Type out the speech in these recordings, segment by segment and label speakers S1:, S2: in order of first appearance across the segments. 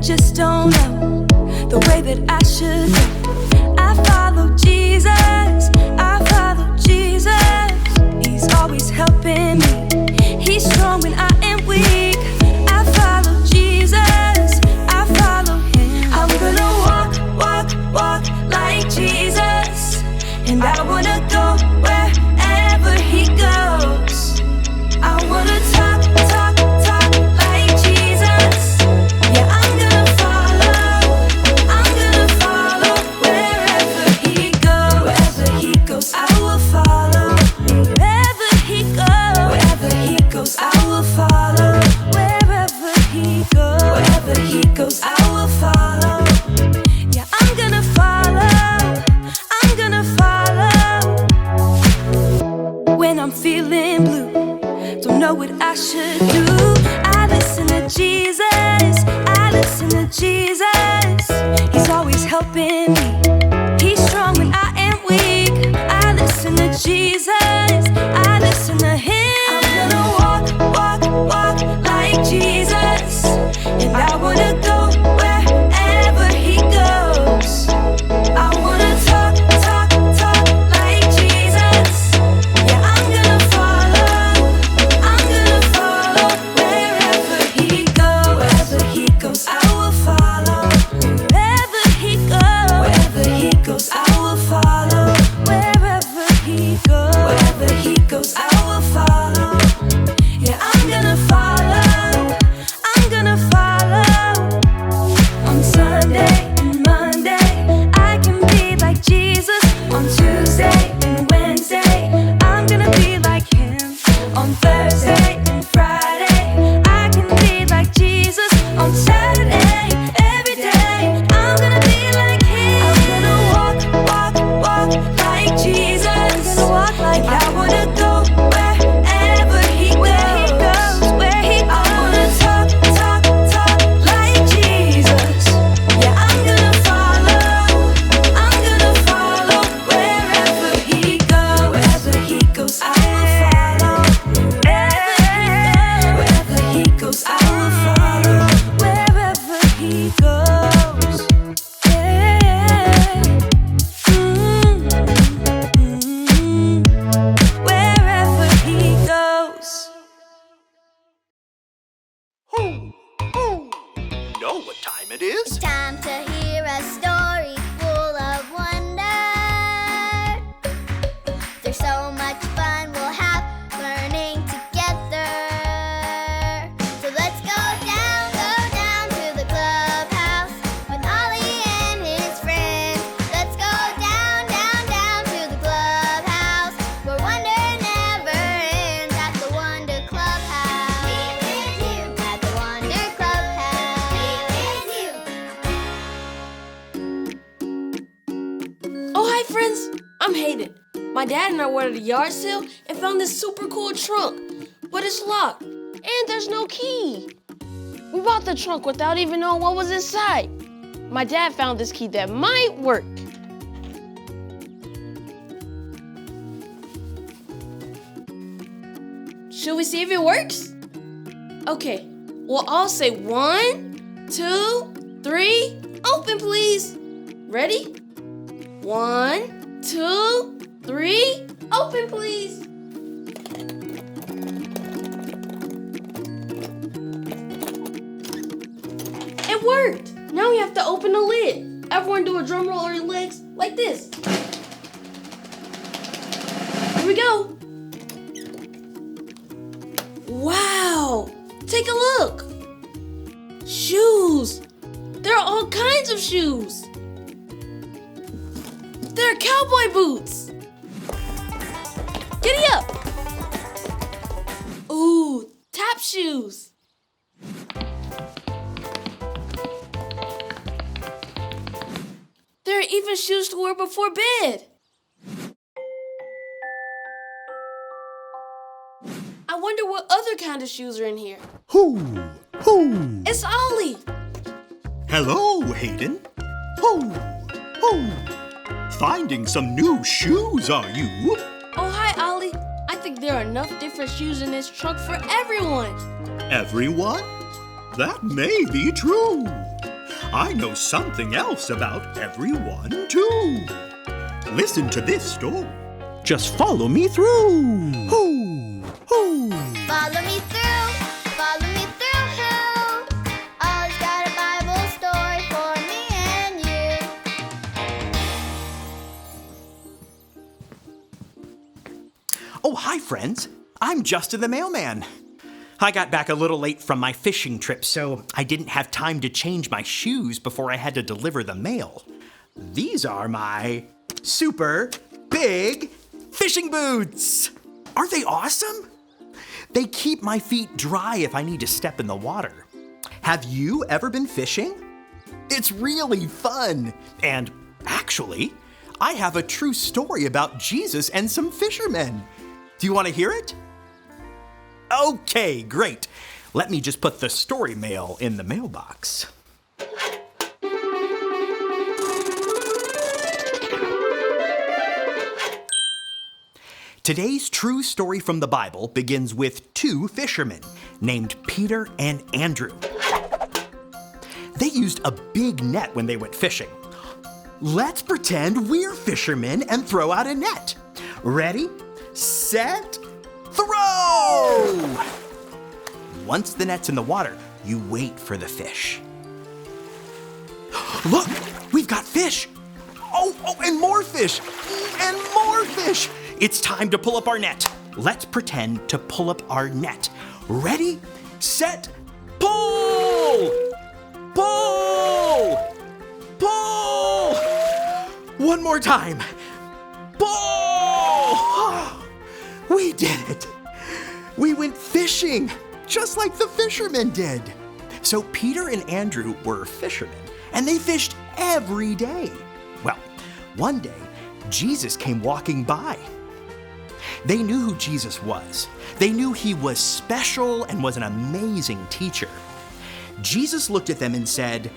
S1: just don't know the way that I should go. I follow Jesus, I follow Jesus. He's always helping me. He's strong when I am weak. I follow Jesus, I follow him. I'm gonna walk like Jesus, and I wanna go wherever he goes. I wanna talk like Jesus. Yeah, I'm gonna follow wherever he goes. Wherever he goes, I will follow. Wherever he goes, I will follow. Wherever he goes, I will follow. Yeah, I'm gonna follow. When I'm feeling blue, don't know what I should do, I listen to Jesus, I listen to Jesus. He's always helping me. He's strong when I am weak. I listen to Jesus, I listen to him. I'm gonna walk like Jesus, and I wanna go wherever he goes. I wanna talk like Jesus. Yeah, I'm gonna follow wherever he goes. Wherever he goes, I will follow. Wherever he goes, I will follow. Wherever he goes, I will follow. Yeah, I'm gonna follow. On Sunday and Monday, I can be like Jesus. On Tuesday and Wednesday, I'm gonna be like him. On Thursday and Friday, I can be like Jesus. On Saturday, every day, I'm gonna be like him. I'm gonna walk like Jesus. And I wanna go wherever he goes. I wanna talk like Jesus. Yeah, I'm gonna follow wherever he goes. Wherever he goes, I will follow. Wherever he goes, I will follow. Wherever he goes. Wherever he goes.
S2: You know what time it is?
S3: It's time to hear a story full of wonder. There's so much fun we'll have learning together. So let's go down to the clubhouse with Ollie and his friends. Let's go down to the clubhouse where wonder never ends at the Wonder Clubhouse. Meet with you at the Wonder Clubhouse. Meet with you.
S4: Oh, hi friends! I'm Hayden. My dad and I were at a yard sale and found this super cool trunk, but it's locked and there's no key. We bought the trunk without even knowing what was inside. My dad found this key that might work. Should we see if it works? Okay, well, I'll say 1, 2, 3, open please. Ready? 1, 2, 3, open please. It worked. Now we have to open the lid. Everyone do a drum roll on your legs like this. Here we go. Wow, take a look. Shoes. There are all kinds of shoes. There are cowboy boots. Giddy up. Ooh, tap shoes. There are even shoes to wear before bed. I wonder what other kind of shoes are in here.
S2: Hoo!
S4: It's Ollie.
S2: Hello, Hayden. Hoo! Finding some new shoes, are you?
S4: Oh, hi, Ollie. I think there are enough different shoes in this trunk for everyone.
S2: Everyone? That may be true. I know something else about everyone, too. Listen to this story. Just follow me through. Hoo, hoo.
S3: Follow me through, follow me through, who? Ollie's got a Bible story for me and you.
S5: Oh, hi, friends. I'm Justin the mailman. I got back a little late from my fishing trip, so I didn't have time to change my shoes before I had to deliver the mail. These are my super big fishing boots. Aren't they awesome? They keep my feet dry if I need to step in the water. Have you ever been fishing? It's really fun. And actually, I have a true story about Jesus and some fishermen. Do you want to hear it? Okay, great. Let me just put the story mail in the mailbox. Today's true story from the Bible begins with two fishermen named Peter and Andrew. They used a big net when they went fishing. Let's pretend we're fishermen and throw out a net. Ready, set, throw! Once the net's in the water, you wait for the fish. Look, we've got fish. Oh, and more fish, and more fish. It's time to pull up our net. Let's pretend to pull up our net. Ready, set, pull! Pull! Pull! One more time. Pull! We did it. We went fishing, just like the fishermen did. So Peter and Andrew were fishermen, and they fished every day. Well, one day, Jesus came walking by. They knew who Jesus was. They knew he was special and was an amazing teacher. Jesus looked at them and said,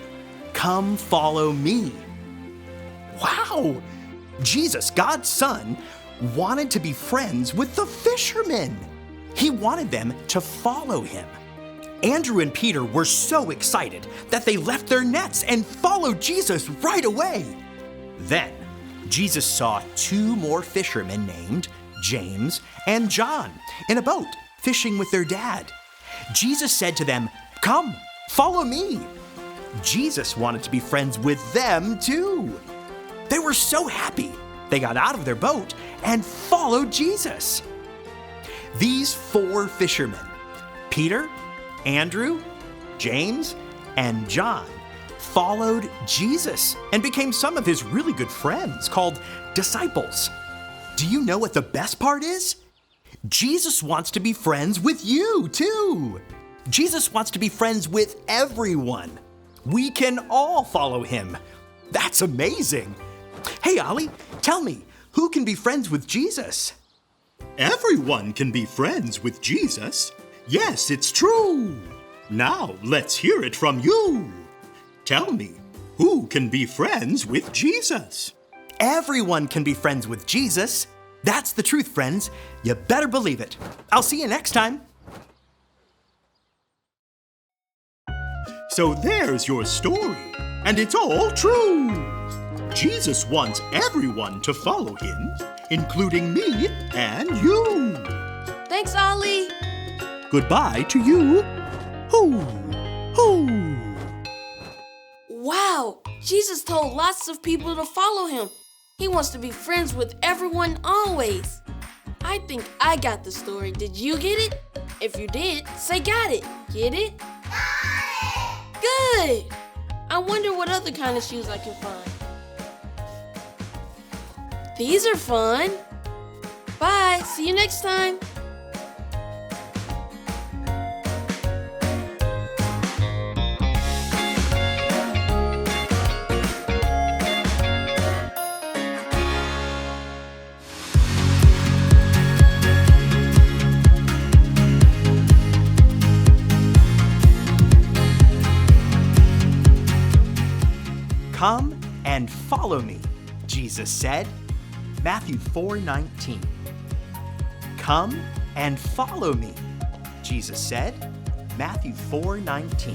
S5: "Come follow me." Wow! Jesus, God's Son, wanted to be friends with the fishermen. He wanted them to follow him. Andrew and Peter were so excited that they left their nets and followed Jesus right away. Then, Jesus saw two more fishermen named James and John in a boat fishing with their dad. Jesus said to them, "Come, follow me." Jesus wanted to be friends with them too. They were so happy. They got out of their boat and followed Jesus. These four fishermen, Peter, Andrew, James, and John, followed Jesus and became some of his really good friends called disciples. Do you know what the best part is? Jesus wants to be friends with you too. Jesus wants to be friends with everyone. We can all follow him. That's amazing. Hey, Ollie, tell me, who can be friends with Jesus?
S2: Everyone can be friends with Jesus. Yes, it's true. Now, let's hear it from you. Tell me, who can be friends with Jesus?
S5: Everyone can be friends with Jesus. That's the truth, friends. You better believe it. I'll see you next time.
S2: So there's your story, and it's all true. Jesus wants everyone to follow him, including me and you.
S4: Thanks, Ollie.
S2: Goodbye to you. Hoo, hoo.
S4: Wow, Jesus told lots of people to follow him. He wants to be friends with everyone always. I think I got the story. Did you get it? If you did, say got it. Get it? Good. I wonder what other kind of shoes I can find. These are fun. Bye. See you next time.
S5: Come and follow me, Jesus said. Matthew 4:19. Come and follow me, Jesus said. Matthew 4:19.